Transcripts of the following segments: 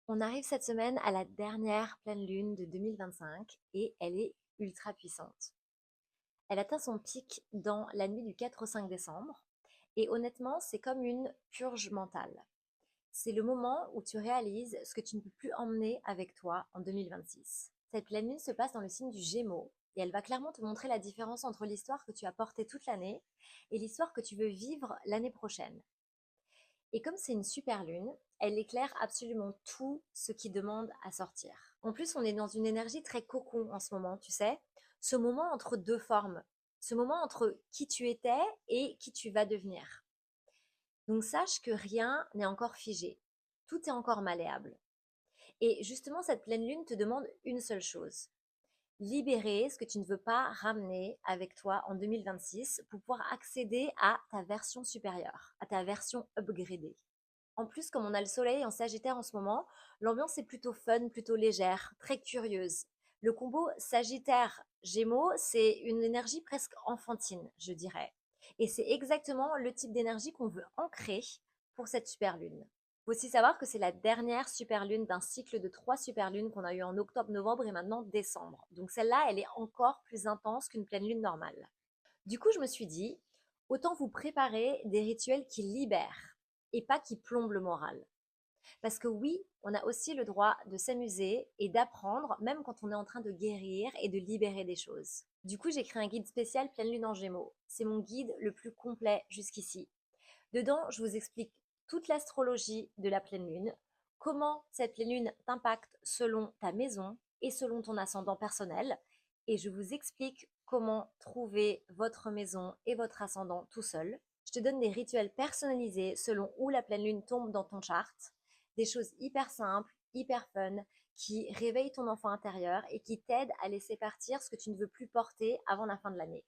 On arrive cette semaine à la dernière pleine lune de 2025 et elle est ultra puissante. Elle atteint son pic dans la nuit du 4 au 5 décembre et honnêtement, c'est comme une purge mentale. C'est le moment où tu réalises ce que tu ne peux plus emmener avec toi en 2026. Cette pleine lune se passe dans le signe du Gémeaux et elle va clairement te montrer la différence entre l'histoire que tu as portée toute l'année et l'histoire que tu veux vivre l'année prochaine. Et comme c'est une super lune, elle éclaire absolument tout ce qui demande à sortir. En plus, on est dans une énergie très cocon en ce moment, tu sais. Ce moment entre deux formes. Ce moment entre qui tu étais et qui tu vas devenir. Donc sache que rien n'est encore figé. Tout est encore malléable. Et justement, cette pleine lune te demande une seule chose. Libérer ce que tu ne veux pas ramener avec toi en 2026 pour pouvoir accéder à ta version supérieure, à ta version upgradée. En plus, comme on a le soleil en Sagittaire en ce moment, l'ambiance est plutôt fun, plutôt légère, très curieuse. Le combo Sagittaire-Gémeaux, c'est une énergie presque enfantine, je dirais. Et c'est exactement le type d'énergie qu'on veut ancrer pour cette super lune. Il faut aussi savoir que c'est la dernière super lune d'un cycle de 3 super lunes qu'on a eu en octobre, novembre et maintenant décembre. Donc celle-là, elle est encore plus intense qu'une pleine lune normale. Du coup, je me suis dit, autant vous préparer des rituels qui libèrent et pas qui plombent le moral. Parce que oui, on a aussi le droit de s'amuser et d'apprendre, même quand on est en train de guérir et de libérer des choses. Du coup, j'ai créé un guide spécial pleine lune en Gémeaux. C'est mon guide le plus complet jusqu'ici. Dedans, je vous explique toute l'astrologie de la pleine lune, comment cette pleine lune t'impacte selon ta maison et selon ton ascendant personnel. Et je vous explique comment trouver votre maison et votre ascendant tout seul. Je te donne des rituels personnalisés selon où la pleine lune tombe dans ton chart. Des choses hyper simples, hyper fun, qui réveillent ton enfant intérieur et qui t'aident à laisser partir ce que tu ne veux plus porter avant la fin de l'année.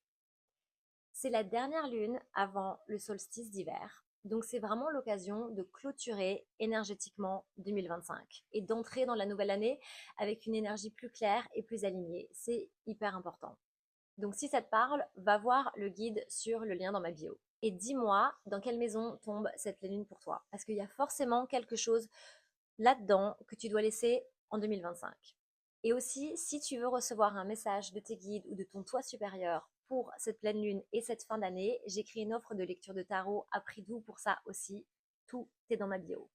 C'est la dernière lune avant le solstice d'hiver. Donc c'est vraiment l'occasion de clôturer énergétiquement 2025 et d'entrer dans la nouvelle année avec une énergie plus claire et plus alignée. C'est hyper important. Donc si ça te parle, va voir le guide sur le lien dans ma bio. Et dis-moi dans quelle maison tombe cette pleine lune pour toi. Parce qu'il y a forcément quelque chose là-dedans que tu dois laisser en 2025. Et aussi, si tu veux recevoir un message de tes guides ou de ton toi supérieur pour cette pleine lune et cette fin d'année, j'ai créé une offre de lecture de tarot à prix doux pour ça aussi. Tout est dans ma bio.